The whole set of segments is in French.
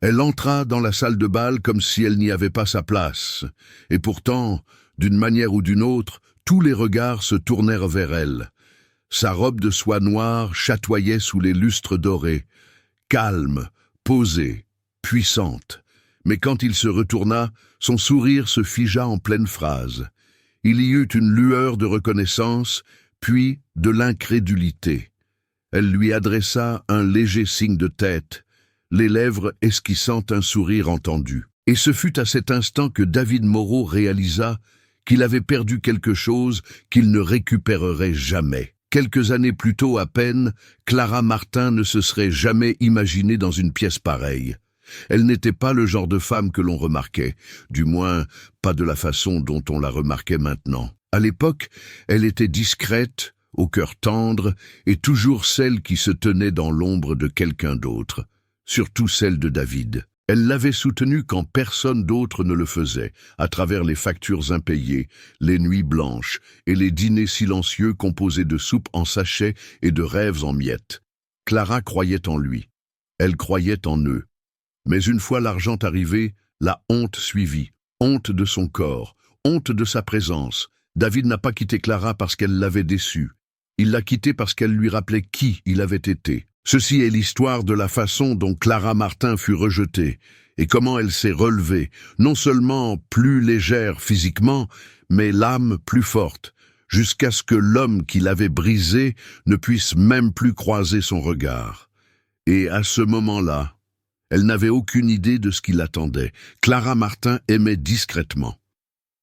Elle entra dans la salle de bal comme si elle n'y avait pas sa place. Et pourtant, d'une manière ou d'une autre, tous les regards se tournèrent vers elle. Sa robe de soie noire chatoyait sous les lustres dorés, calme, posée, puissante. Mais quand il se retourna, son sourire se figea en pleine phrase. Il y eut une lueur de reconnaissance, puis de l'incrédulité. Elle lui adressa un léger signe de tête, les lèvres esquissant un sourire entendu. Et ce fut à cet instant que David Moreau réalisa qu'il avait perdu quelque chose qu'il ne récupérerait jamais. Quelques années plus tôt à peine, Clara Martin ne se serait jamais imaginée dans une pièce pareille. Elle n'était pas le genre de femme que l'on remarquait, du moins pas de la façon dont on la remarquait maintenant. À l'époque, elle était discrète, au cœur tendre, et toujours celle qui se tenait dans l'ombre de quelqu'un d'autre, surtout celle de David. Elle l'avait soutenu quand personne d'autre ne le faisait, à travers les factures impayées, les nuits blanches et les dîners silencieux composés de soupe en sachet et de rêves en miettes. Clara croyait en lui. Elle croyait en eux. Mais une fois l'argent arrivé, la honte suivit. Honte de son corps, honte de sa présence. David n'a pas quitté Clara parce qu'elle l'avait déçu. Il l'a quittée parce qu'elle lui rappelait qui il avait été. Ceci est l'histoire de la façon dont Clara Martin fut rejetée et comment elle s'est relevée, non seulement plus légère physiquement, mais l'âme plus forte, jusqu'à ce que l'homme qui l'avait brisée ne puisse même plus croiser son regard. Et à ce moment-là, elle n'avait aucune idée de ce qui l'attendait. Clara Martin aimait discrètement.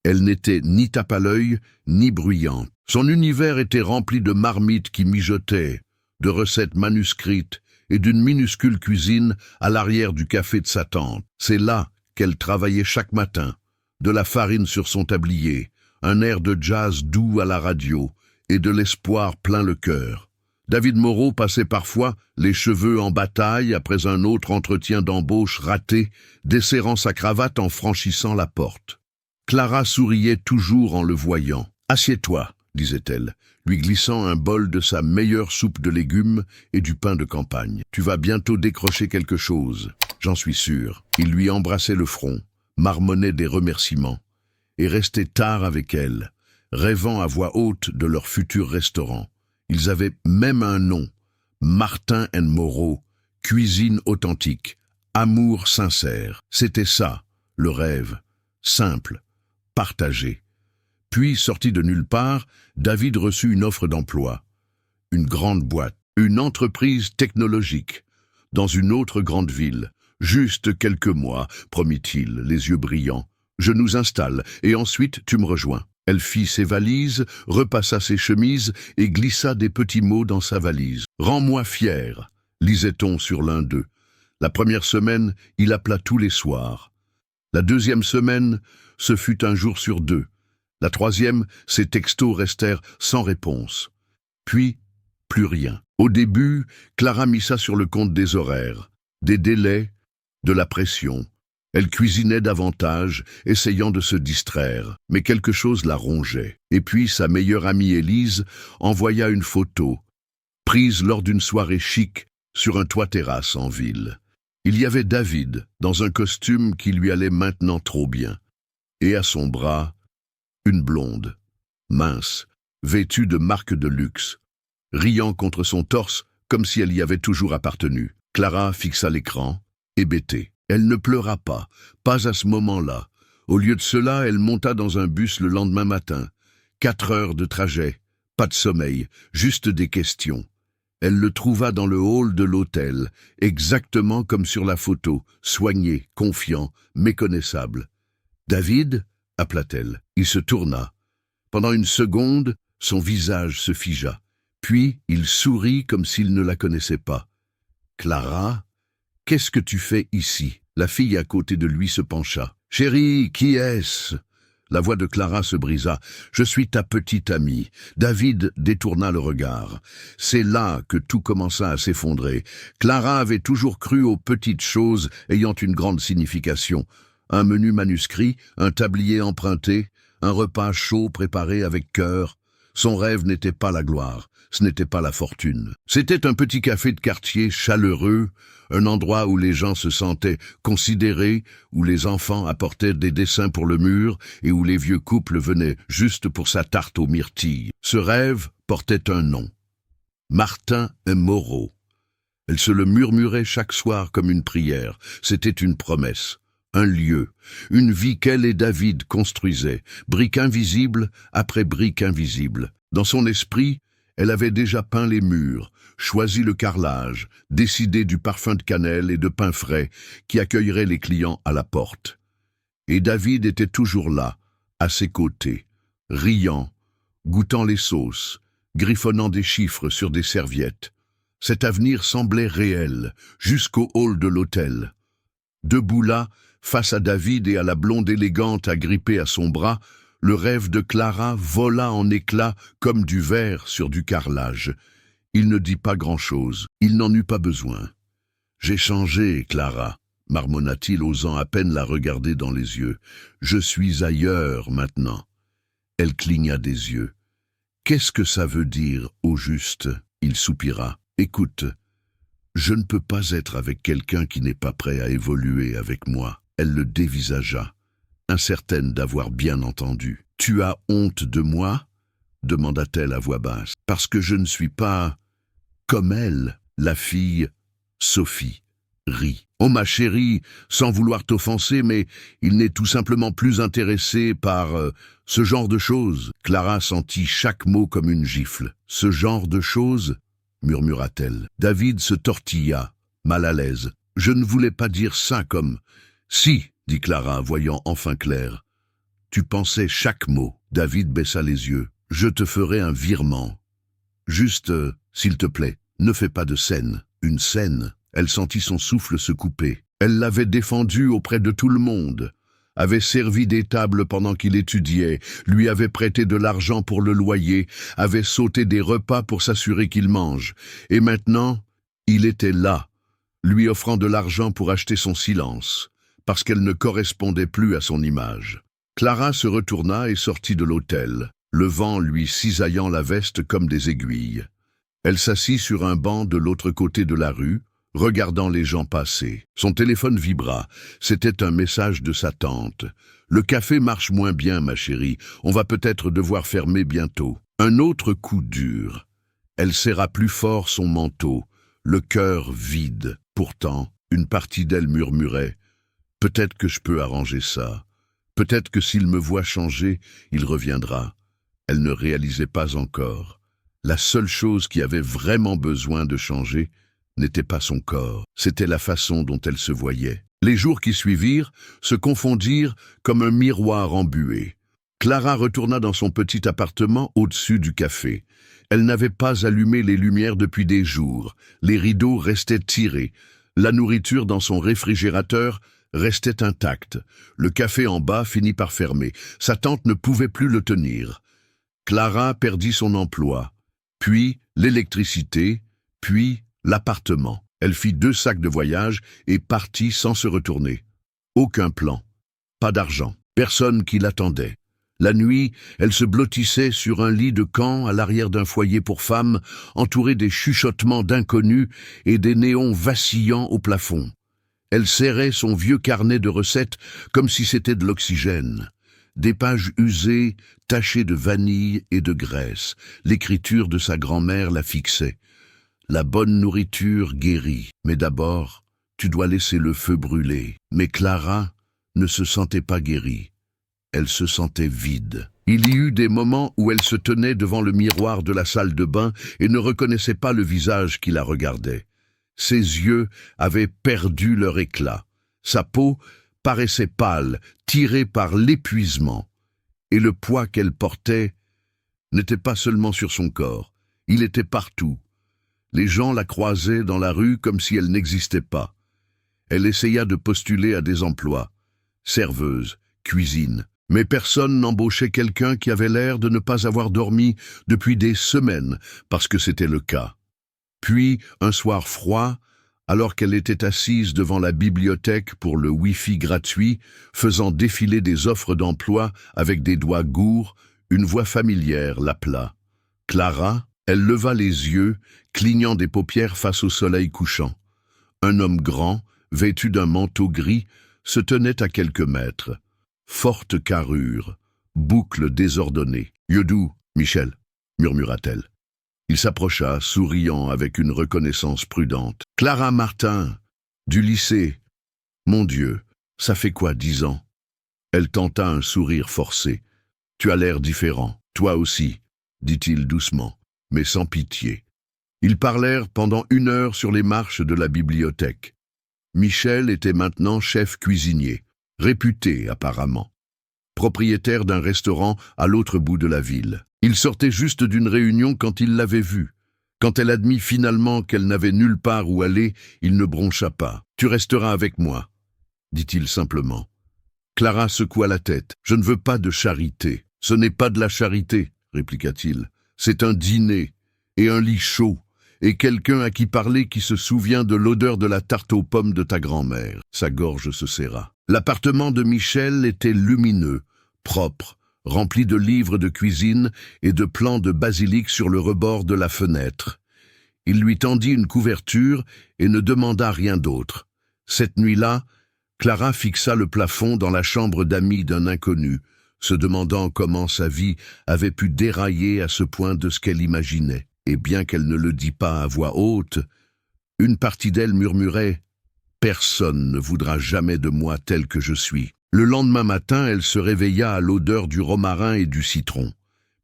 Elle n'était ni tape à l'œil, ni bruyante. Son univers était rempli de marmites qui mijotaient, de recettes manuscrites et d'une minuscule cuisine à l'arrière du café de sa tante. C'est là qu'elle travaillait chaque matin, de la farine sur son tablier, un air de jazz doux à la radio et de l'espoir plein le cœur. David Moreau passait parfois les cheveux en bataille après un autre entretien d'embauche raté, desserrant sa cravate en franchissant la porte. Clara souriait toujours en le voyant. « Assieds-toi », disait-elle, lui glissant un bol de sa meilleure soupe de légumes et du pain de campagne. « Tu vas bientôt décrocher quelque chose, j'en suis sûr. » Il lui embrassait le front, marmonnait des remerciements, et restait tard avec elle, rêvant à voix haute de leur futur restaurant. Ils avaient même un nom, Martin & Moreau, cuisine authentique, amour sincère. C'était ça, le rêve, simple, partagé. Puis, sorti de nulle part, David reçut une offre d'emploi. Une grande boîte, une entreprise technologique, dans une autre grande ville. Juste quelques mois, promit-il, les yeux brillants. Je nous installe, et ensuite tu me rejoins. Elle fit ses valises, repassa ses chemises et glissa des petits mots dans sa valise. « Rends-moi fier », lisait-on sur l'un d'eux. La première semaine, il appela tous les soirs. La deuxième semaine, ce fut un jour sur deux. La troisième, ses textos restèrent sans réponse. Puis, plus rien. Au début, Clara mit ça sur le compte des horaires, des délais, de la pression. Elle cuisinait davantage, essayant de se distraire, mais quelque chose la rongeait. Et puis sa meilleure amie Élise envoya une photo, prise lors d'une soirée chic sur un toit-terrasse en ville. Il y avait David, dans un costume qui lui allait maintenant trop bien, et à son bras, une blonde, mince, vêtue de marques de luxe, riant contre son torse comme si elle y avait toujours appartenu. Clara fixa l'écran, hébétée. Elle ne pleura pas à ce moment-là. Au lieu de cela, elle monta dans un bus le lendemain matin. 4 heures de trajet, pas de sommeil, juste des questions. Elle le trouva dans le hall de l'hôtel, exactement comme sur la photo, soigné, confiant, méconnaissable. « David » appela-t-elle. Il se tourna. Pendant une seconde, son visage se figea. Puis, il sourit comme s'il ne la connaissait pas. « Clara, qu'est-ce que tu fais ici ?» La fille à côté de lui se pencha. « Chérie, qui est-ce » La voix de Clara se brisa. « Je suis ta petite amie. » David détourna le regard. C'est là que tout commença à s'effondrer. Clara avait toujours cru aux petites choses ayant une grande signification. Un menu manuscrit, un tablier emprunté, un repas chaud préparé avec cœur. Son rêve n'était pas la gloire, ce n'était pas la fortune. C'était un petit café de quartier chaleureux, un endroit où les gens se sentaient considérés, où les enfants apportaient des dessins pour le mur et où les vieux couples venaient juste pour sa tarte aux myrtilles. Ce rêve portait un nom. Martin et Moreau. Elle se le murmurait chaque soir comme une prière. C'était une promesse, un lieu, une vie qu'elle et David construisaient, brique invisible après brique invisible. Dans son esprit, elle avait déjà peint les murs, choisi le carrelage, décidé du parfum de cannelle et de pain frais qui accueillerait les clients à la porte. Et David était toujours là, à ses côtés, riant, goûtant les sauces, griffonnant des chiffres sur des serviettes. Cet avenir semblait réel, jusqu'au hall de l'hôtel. Debout là, face à David et à la blonde élégante agrippée à son bras, le rêve de Clara vola en éclats comme du verre sur du carrelage. Il ne dit pas grand-chose, il n'en eut pas besoin. « J'ai changé, Clara », marmonna-t-il, osant à peine la regarder dans les yeux. « Je suis ailleurs maintenant. » Elle cligna des yeux. « Qu'est-ce que ça veut dire, au juste ?» Il soupira. « Écoute, je ne peux pas être avec quelqu'un qui n'est pas prêt à évoluer avec moi. » Elle le dévisagea, incertaine d'avoir bien entendu. « Tu as honte de moi ?» demanda-t-elle à voix basse. « Parce que je ne suis pas comme elle. » La fille, Sophie, rit. « Oh ma chérie, sans vouloir t'offenser, mais il n'est tout simplement plus intéressé par ce genre de choses. » Clara sentit chaque mot comme une gifle. « Ce genre de choses ?» murmura-t-elle. David se tortilla, mal à l'aise. « Je ne voulais pas dire ça comme... »« Si, » dit Clara, voyant enfin clair. « Tu pensais chaque mot. » David baissa les yeux. « Je te ferai un virement. Juste, s'il te plaît, ne fais pas de scène. » Une scène. Elle sentit son souffle se couper. Elle l'avait défendu auprès de tout le monde, avait servi d'étable pendant qu'il étudiait, lui avait prêté de l'argent pour le loyer, avait sauté des repas pour s'assurer qu'il mange. Et maintenant, il était là, lui offrant de l'argent pour acheter son silence, parce qu'elle ne correspondait plus à son image. Clara se retourna et sortit de l'hôtel, le vent lui cisaillant la veste comme des aiguilles. Elle s'assit sur un banc de l'autre côté de la rue, regardant les gens passer. Son téléphone vibra. C'était un message de sa tante. « Le café marche moins bien, ma chérie. On va peut-être devoir fermer bientôt. » Un autre coup dur. Elle serra plus fort son manteau, le cœur vide. Pourtant, une partie d'elle murmurait « Peut-être que je peux arranger ça. Peut-être que s'il me voit changer, il reviendra. » Elle ne réalisait pas encore. La seule chose qui avait vraiment besoin de changer n'était pas son corps, c'était la façon dont elle se voyait. Les jours qui suivirent se confondirent comme un miroir embué. Clara retourna dans son petit appartement au-dessus du café. Elle n'avait pas allumé les lumières depuis des jours, les rideaux restaient tirés, la nourriture dans son réfrigérateur restait intacte, le café en bas finit par fermer, sa tante ne pouvait plus le tenir. Clara perdit son emploi, puis l'électricité, puis l'appartement. Elle fit 2 sacs de voyage et partit sans se retourner. Aucun plan, pas d'argent, personne qui l'attendait. La nuit, elle se blottissait sur un lit de camp à l'arrière d'un foyer pour femmes, entouré des chuchotements d'inconnus et des néons vacillants au plafond. Elle serrait son vieux carnet de recettes comme si c'était de l'oxygène. Des pages usées, tachées de vanille et de graisse. L'écriture de sa grand-mère la fixait. La bonne nourriture guérit, mais d'abord, tu dois laisser le feu brûler. Mais Clara ne se sentait pas guérie. Elle se sentait vide. Il y eut des moments où elle se tenait devant le miroir de la salle de bain et ne reconnaissait pas le visage qui la regardait. Ses yeux avaient perdu leur éclat. Sa peau paraissait pâle, tirée par l'épuisement. Et le poids qu'elle portait n'était pas seulement sur son corps, il était partout. Les gens la croisaient dans la rue comme si elle n'existait pas. Elle essaya de postuler à des emplois. Serveuse, cuisine. Mais personne n'embauchait quelqu'un qui avait l'air de ne pas avoir dormi depuis des semaines, parce que c'était le cas. Puis, un soir froid, alors qu'elle était assise devant la bibliothèque pour le Wi-Fi gratuit, faisant défiler des offres d'emploi avec des doigts gourds, une voix familière l'appela. Clara, elle leva les yeux, clignant des paupières face au soleil couchant. Un homme grand, vêtu d'un manteau gris, se tenait à quelques mètres. Forte carrure, boucles désordonnées. « Yodou, Michel » murmura-t-elle. Il s'approcha, souriant avec une reconnaissance prudente. « Clara Martin, du lycée. Mon Dieu, ça fait quoi, 10 ans ?» Elle tenta un sourire forcé. « Tu as l'air différent, toi aussi, » dit-il doucement, mais sans pitié. Ils parlèrent pendant 1 heure sur les marches de la bibliothèque. Michel était maintenant chef cuisinier, réputé apparemment, propriétaire d'un restaurant à l'autre bout de la ville. Il sortait juste d'une réunion quand il l'avait vue. Quand elle admit finalement qu'elle n'avait nulle part où aller, il ne broncha pas. « Tu resteras avec moi », dit-il simplement. Clara secoua la tête. « Je ne veux pas de charité. »« Ce n'est pas de la charité, » répliqua-t-il. « C'est un dîner, et un lit chaud, et quelqu'un à qui parler qui se souvient de l'odeur de la tarte aux pommes de ta grand-mère. » Sa gorge se serra. L'appartement de Michel était lumineux, propre, rempli de livres de cuisine et de plants de basilic sur le rebord de la fenêtre. Il lui tendit une couverture et ne demanda rien d'autre. Cette nuit-là, Clara fixa le plafond dans la chambre d'amis d'un inconnu, se demandant comment sa vie avait pu dérailler à ce point de ce qu'elle imaginait. Et bien qu'elle ne le dît pas à voix haute, une partie d'elle murmurait « Personne ne voudra jamais de moi tel que je suis ». Le lendemain matin, elle se réveilla à l'odeur du romarin et du citron.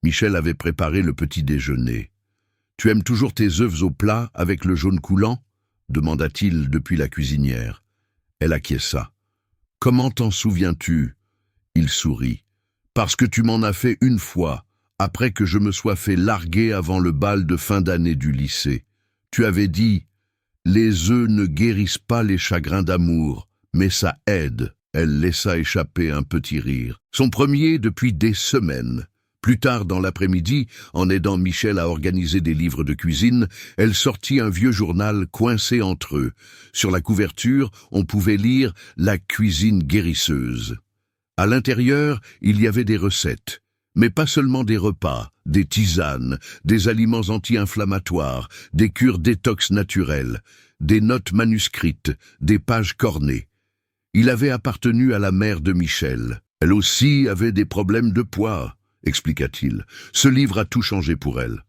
Michel avait préparé le petit déjeuner. « Tu aimes toujours tes œufs au plat avec le jaune coulant ?» demanda-t-il depuis la cuisinière. Elle acquiesça. « Comment t'en souviens-tu » Il sourit. « Parce que tu m'en as fait 1 fois, après que je me sois fait larguer avant le bal de fin d'année du lycée. Tu avais dit « Les œufs ne guérissent pas les chagrins d'amour, mais ça aide. » Elle laissa échapper un petit rire. Son premier depuis des semaines. Plus tard dans l'après-midi, en aidant Michel à organiser des livres de cuisine, elle sortit un vieux journal coincé entre eux. Sur la couverture, on pouvait lire « La cuisine guérisseuse ». À l'intérieur, il y avait des recettes. Mais pas seulement des repas, des tisanes, des aliments anti-inflammatoires, des cures détox naturelles, des notes manuscrites, des pages cornées. Il avait appartenu à la mère de Michel. Elle aussi avait des problèmes de poids, expliqua-t-il. Ce livre a tout changé pour elle.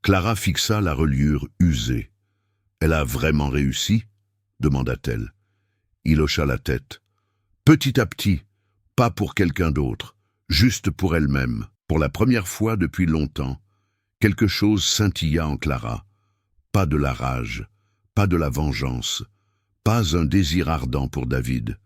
Clara fixa la reliure usée. « Elle a vraiment réussi ?» demanda-t-elle. Il hocha la tête. « Petit à petit, pas pour quelqu'un d'autre, juste pour elle-même. » Pour la première fois depuis longtemps, quelque chose scintilla en Clara. Pas de la rage, pas de la vengeance, pas un désir ardent pour David,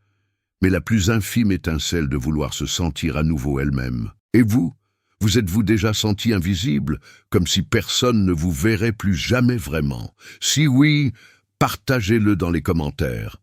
mais la plus infime étincelle de vouloir se sentir à nouveau elle-même. Et vous? Vous êtes-vous déjà senti invisible, comme si personne ne vous verrait plus jamais vraiment? Si oui, partagez-le dans les commentaires.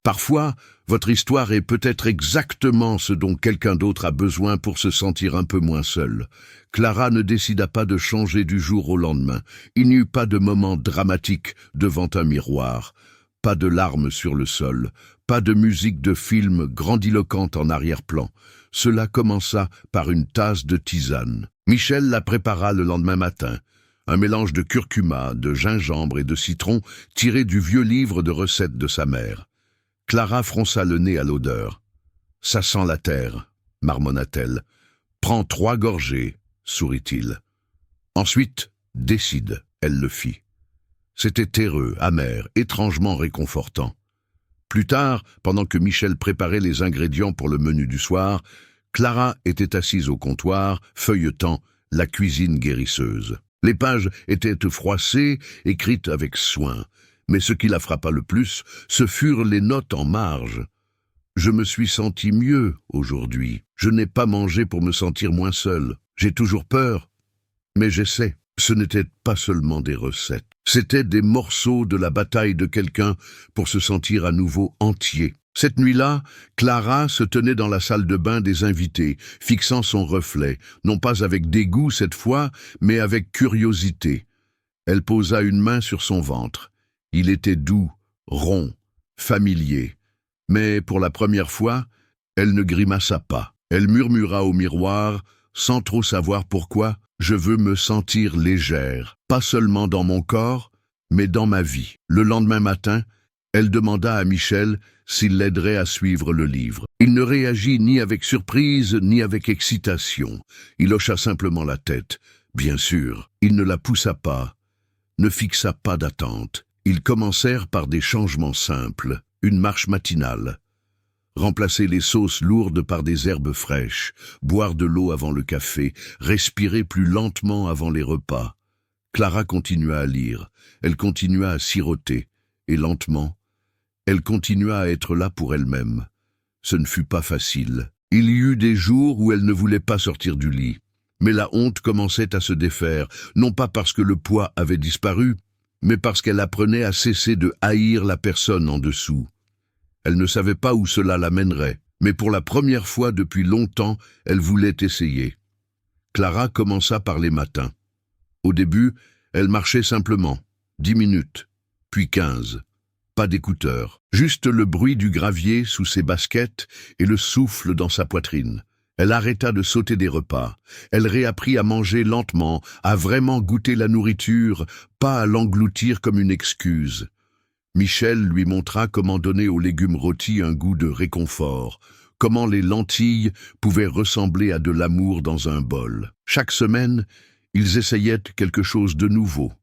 Parfois, votre histoire est peut-être exactement ce dont quelqu'un d'autre a besoin pour se sentir un peu moins seul. Clara ne décida pas de changer du jour au lendemain. Il n'y eut pas de moment dramatique devant un miroir, pas de larmes sur le sol, pas de musique de film grandiloquente en arrière-plan. Cela commença par une tasse de tisane. Michel la prépara le lendemain matin. Un mélange de curcuma, de gingembre et de citron tiré du vieux livre de recettes de sa mère. Clara fronça le nez à l'odeur. « Ça sent la terre », marmonna-t-elle. « Prends 3 gorgées », sourit-il. « Ensuite, décide », elle le fit. C'était terreux, amer, étrangement réconfortant. Plus tard, pendant que Michel préparait les ingrédients pour le menu du soir, Clara était assise au comptoir, feuilletant « La cuisine guérisseuse ». Les pages étaient froissées, écrites avec soin. Mais ce qui la frappa le plus, ce furent les notes en marge. « Je me suis senti mieux aujourd'hui. Je n'ai pas mangé pour me sentir moins seul. J'ai toujours peur, mais j'essaie. » Ce n'était pas seulement des recettes. C'étaient des morceaux de la bataille de quelqu'un pour se sentir à nouveau entier. Cette nuit-là, Clara se tenait dans la salle de bain des invités, fixant son reflet, non pas avec dégoût cette fois, mais avec curiosité. Elle posa une main sur son ventre. Il était doux, rond, familier. Mais pour la première fois, elle ne grimaça pas. Elle murmura au miroir, sans trop savoir pourquoi, Je veux me sentir légère, pas seulement dans mon corps, mais dans ma vie. Le lendemain matin, elle demanda à Michel s'il l'aiderait à suivre le livre. Il ne réagit ni avec surprise ni avec excitation. Il hocha simplement la tête. Bien sûr, il ne la poussa pas, ne fixa pas d'attente. Ils commencèrent par des changements simples, une marche matinale. Remplacer les sauces lourdes par des herbes fraîches, boire de l'eau avant le café, respirer plus lentement avant les repas. Clara continua à lire, elle continua à siroter, et lentement, elle continua à être là pour elle-même. Ce ne fut pas facile. Il y eut des jours où elle ne voulait pas sortir du lit. Mais la honte commençait à se défaire, non pas parce que le poids avait disparu, mais parce qu'elle apprenait à cesser de haïr la personne en dessous. Elle ne savait pas où cela l'amènerait, mais pour la première fois depuis longtemps, elle voulait essayer. Clara commença par les matins. Au début, elle marchait simplement, 10 minutes, puis 15. Pas d'écouteurs, juste le bruit du gravier sous ses baskets et le souffle dans sa poitrine. Elle arrêta de sauter des repas. Elle réapprit à manger lentement, à vraiment goûter la nourriture, pas à l'engloutir comme une excuse. Michel lui montra comment donner aux légumes rôtis un goût de réconfort, comment les lentilles pouvaient ressembler à de l'amour dans un bol. Chaque semaine, ils essayaient quelque chose de nouveau.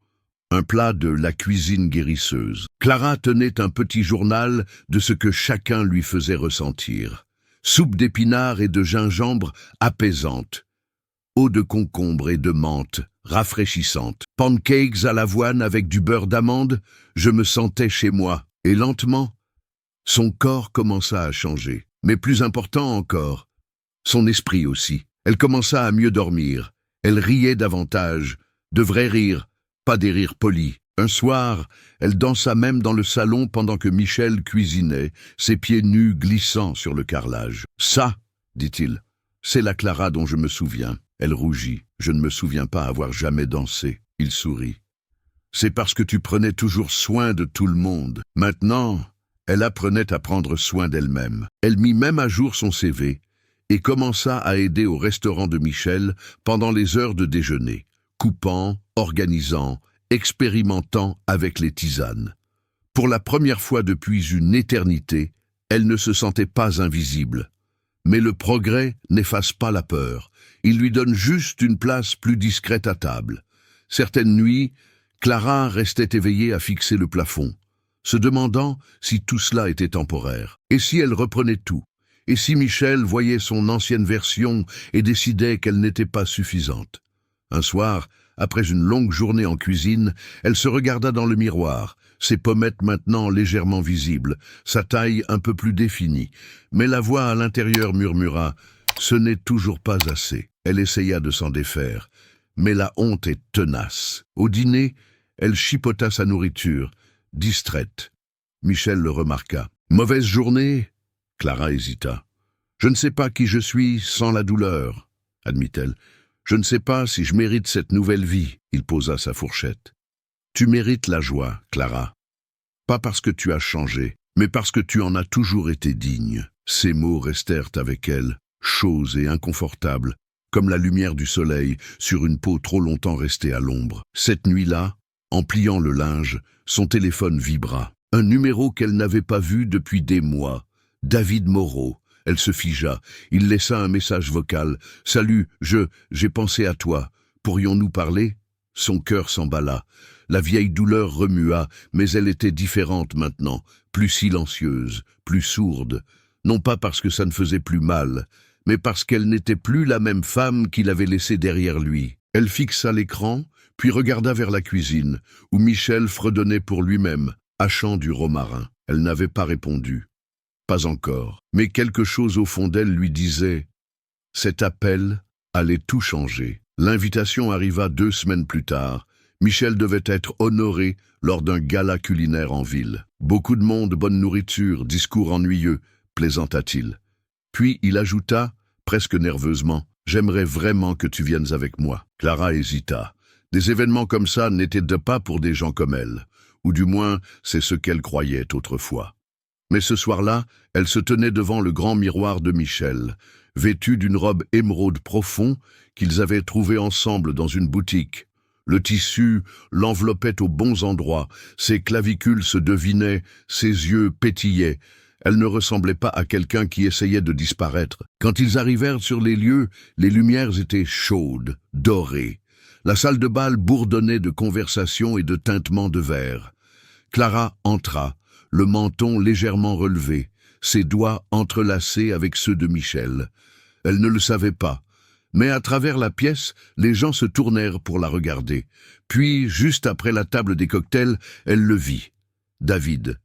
Un plat de la cuisine guérisseuse. Clara tenait un petit journal de ce que chacun lui faisait ressentir. Soupe d'épinards et de gingembre apaisante. Eau de concombre et de menthe rafraîchissante. Pancakes à l'avoine avec du beurre d'amande, je me sentais chez moi. Et lentement, son corps commença à changer. Mais plus important encore, son esprit aussi. Elle commença à mieux dormir. Elle riait davantage, de vrais rires, pas des rires polis. Un soir, elle dansa même dans le salon pendant que Michel cuisinait, ses pieds nus glissant sur le carrelage. « Ça, dit-il, c'est la Clara dont je me souviens. » Elle rougit. « Je ne me souviens pas avoir jamais dansé. » Il sourit. « C'est parce que tu prenais toujours soin de tout le monde. » Maintenant, elle apprenait à prendre soin d'elle-même. Elle mit même à jour son CV et commença à aider au restaurant de Michel pendant les heures de déjeuner, coupant, organisant, expérimentant avec les tisanes. Pour la première fois depuis une éternité, elle ne se sentait pas invisible. Mais le progrès n'efface pas la peur. Il lui donne juste une place plus discrète à table. Certaines nuits, Clara restait éveillée à fixer le plafond, se demandant si tout cela était temporaire. Et si elle reprenait tout? Et si Michel voyait son ancienne version et décidait qu'elle n'était pas suffisante? Un soir, après une longue journée en cuisine, elle se regarda dans le miroir, ses pommettes maintenant légèrement visibles, sa taille un peu plus définie. Mais la voix à l'intérieur murmura « Ce n'est toujours pas assez ». Elle essaya de s'en défaire, mais la honte est tenace. Au dîner, elle chipota sa nourriture, distraite. Michel le remarqua. « Mauvaise journée ?» Clara hésita. « Je ne sais pas qui je suis sans la douleur, » admit-elle. « Je ne sais pas si je mérite cette nouvelle vie. » Il posa sa fourchette. « Tu mérites la joie, Clara. Pas parce que tu as changé, mais parce que tu en as toujours été digne. » Ces mots restèrent avec elle, chauds et inconfortables, comme la lumière du soleil sur une peau trop longtemps restée à l'ombre. Cette nuit-là, en pliant le linge, son téléphone vibra. Un numéro qu'elle n'avait pas vu depuis des mois. David Moreau. Elle se figea. Il laissa un message vocal. « Salut, j'ai pensé à toi. Pourrions-nous parler ?» Son cœur s'emballa. La vieille douleur remua, mais elle était différente maintenant, plus silencieuse, plus sourde. Non pas parce que ça ne faisait plus mal, mais parce qu'elle n'était plus la même femme qu'il avait laissée derrière lui. Elle fixa l'écran, puis regarda vers la cuisine, où Michel fredonnait pour lui-même, hachant du romarin. Elle n'avait pas répondu. Pas encore, mais quelque chose au fond d'elle lui disait « Cet appel allait tout changer ». L'invitation arriva 2 semaines plus tard. Michel devait être honoré lors d'un gala culinaire en ville. « Beaucoup de monde, bonne nourriture, discours ennuyeux », plaisanta-t-il. Puis il ajouta, presque nerveusement, « J'aimerais vraiment que tu viennes avec moi. » Clara hésita. Des événements comme ça n'étaient pas pour des gens comme elle, ou du moins c'est ce qu'elle croyait autrefois. Mais ce soir-là, elle se tenait devant le grand miroir de Michel, vêtue d'une robe émeraude profond qu'ils avaient trouvée ensemble dans une boutique. Le tissu l'enveloppait aux bons endroits, ses clavicules se devinaient, ses yeux pétillaient. Elle ne ressemblait pas à quelqu'un qui essayait de disparaître. Quand ils arrivèrent sur les lieux, les lumières étaient chaudes, dorées. La salle de bal bourdonnait de conversations et de tintements de verre. Clara entra, le menton légèrement relevé, ses doigts entrelacés avec ceux de Michel. Elle ne le savait pas, mais à travers la pièce, les gens se tournèrent pour la regarder. Puis, juste après la table des cocktails, elle le vit. David.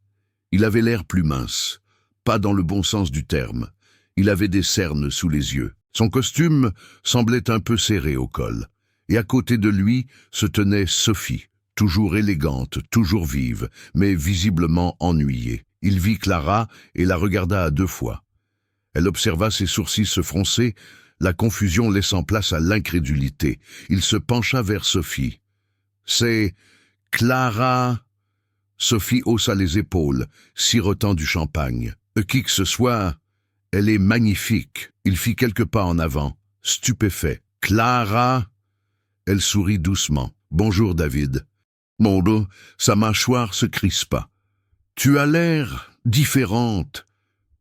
Il avait l'air plus mince, pas dans le bon sens du terme. Il avait des cernes sous les yeux. Son costume semblait un peu serré au col. Et à côté de lui se tenait Sophie, toujours élégante, toujours vive, mais visiblement ennuyée. Il vit Clara et la regarda à 2 fois. Elle observa ses sourcils se froncer, la confusion laissant place à l'incrédulité. Il se pencha vers Sophie. « C'est Clara ?» Sophie haussa les épaules, sirotant du champagne. « Qui que ce soit, elle est magnifique. » Il fit quelques pas en avant, stupéfait. « Clara ?» Elle sourit doucement. « Bonjour, David. » Mon dos, sa mâchoire se crispa. « Tu as l'air différente. »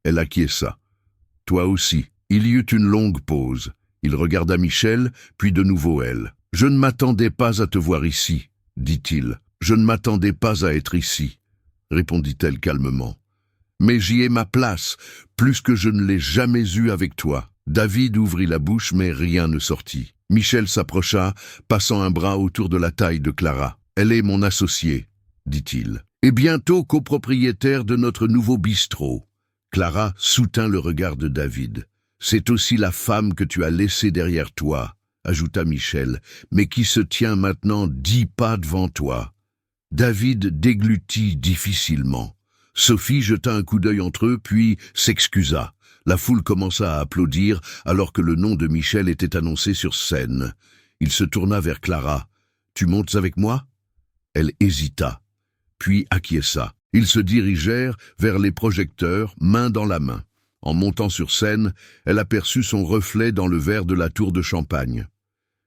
Elle acquiesça. « Toi aussi. » Il y eut une longue pause. Il regarda Michel, puis de nouveau elle. « Je ne m'attendais pas à te voir ici, » dit-il. « Je ne m'attendais pas à être ici, » répondit-elle calmement. « Mais j'y ai ma place, plus que je ne l'ai jamais eue avec toi. » David ouvrit la bouche, mais rien ne sortit. Michel s'approcha, passant un bras autour de la taille de Clara. « Elle est mon associée, » dit-il, « et bientôt copropriétaire de notre nouveau bistrot. » Clara soutint le regard de David. « C'est aussi la femme que tu as laissée derrière toi, » ajouta Michel, « mais qui se tient maintenant 10 pas devant toi. » David déglutit difficilement. Sophie jeta un coup d'œil entre eux, puis s'excusa. La foule commença à applaudir alors que le nom de Michel était annoncé sur scène. Il se tourna vers Clara. « Tu montes avec moi ?» Elle hésita, puis acquiesça. Ils se dirigèrent vers les projecteurs, main dans la main. En montant sur scène, elle aperçut son reflet dans le verre de la tour de champagne.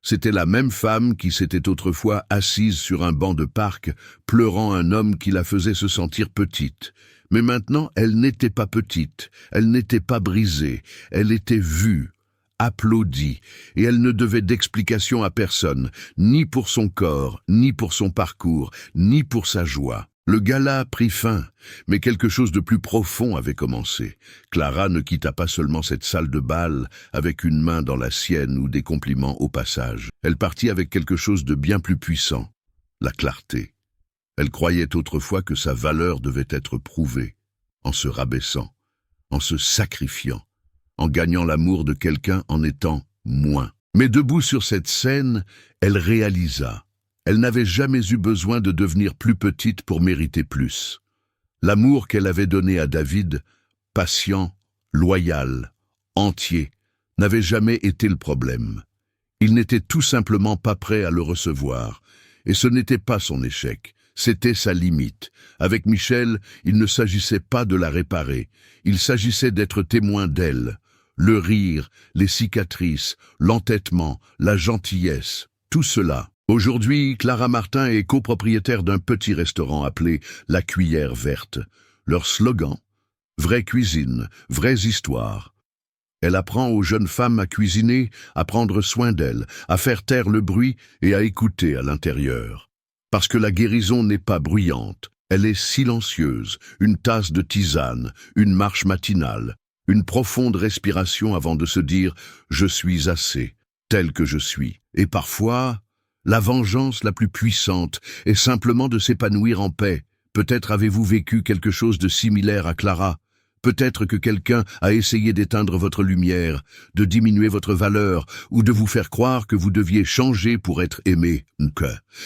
C'était la même femme qui s'était autrefois assise sur un banc de parc, pleurant un homme qui la faisait se sentir petite. Mais maintenant, elle n'était pas petite, elle n'était pas brisée, elle était vue, applaudie, et elle ne devait d'explication à personne, ni pour son corps, ni pour son parcours, ni pour sa joie. Le gala prit fin, mais quelque chose de plus profond avait commencé. Clara ne quitta pas seulement cette salle de bal avec une main dans la sienne ou des compliments au passage. Elle partit avec quelque chose de bien plus puissant, la clarté. Elle croyait autrefois que sa valeur devait être prouvée, en se rabaissant, en se sacrifiant, en gagnant l'amour de quelqu'un en étant moins. Mais debout sur cette scène, elle réalisa. Elle n'avait jamais eu besoin de devenir plus petite pour mériter plus. L'amour qu'elle avait donné à David, patient, loyal, entier, n'avait jamais été le problème. Il n'était tout simplement pas prêt à le recevoir, et ce n'était pas son échec, c'était sa limite. Avec Michel, il ne s'agissait pas de la réparer, il s'agissait d'être témoin d'elle. Le rire, les cicatrices, l'entêtement, la gentillesse, tout cela. Aujourd'hui, Clara Martin est copropriétaire d'un petit restaurant appelé La Cuillère Verte. Leur slogan, vraie cuisine, vraies histoires. Elle apprend aux jeunes femmes à cuisiner, à prendre soin d'elles, à faire taire le bruit et à écouter à l'intérieur. Parce que la guérison n'est pas bruyante, elle est silencieuse, une tasse de tisane, une marche matinale, une profonde respiration avant de se dire « je suis assez, tel que je suis ». Et parfois, la vengeance la plus puissante est simplement de s'épanouir en paix. Peut-être avez-vous vécu quelque chose de similaire à Clara. Peut-être que quelqu'un a essayé d'éteindre votre lumière, de diminuer votre valeur ou de vous faire croire que vous deviez changer pour être aimé.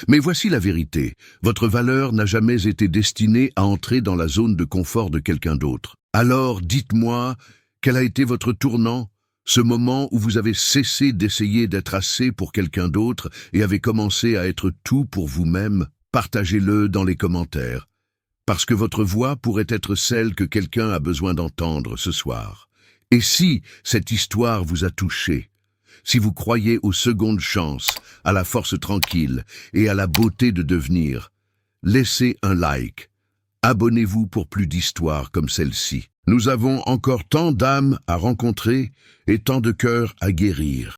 Mais voici la vérité. Votre valeur n'a jamais été destinée à entrer dans la zone de confort de quelqu'un d'autre. Alors, dites-moi, quel a été votre tournant ? Ce moment où vous avez cessé d'essayer d'être assez pour quelqu'un d'autre et avez commencé à être tout pour vous-même, partagez-le dans les commentaires. parce que votre voix pourrait être celle que quelqu'un a besoin d'entendre ce soir. Et si cette histoire vous a touché, si vous croyez aux secondes chances, à la force tranquille et à la beauté de devenir, laissez un like. Abonnez-vous pour plus d'histoires comme celle-ci. Nous avons encore tant d'âmes à rencontrer et tant de cœurs à guérir.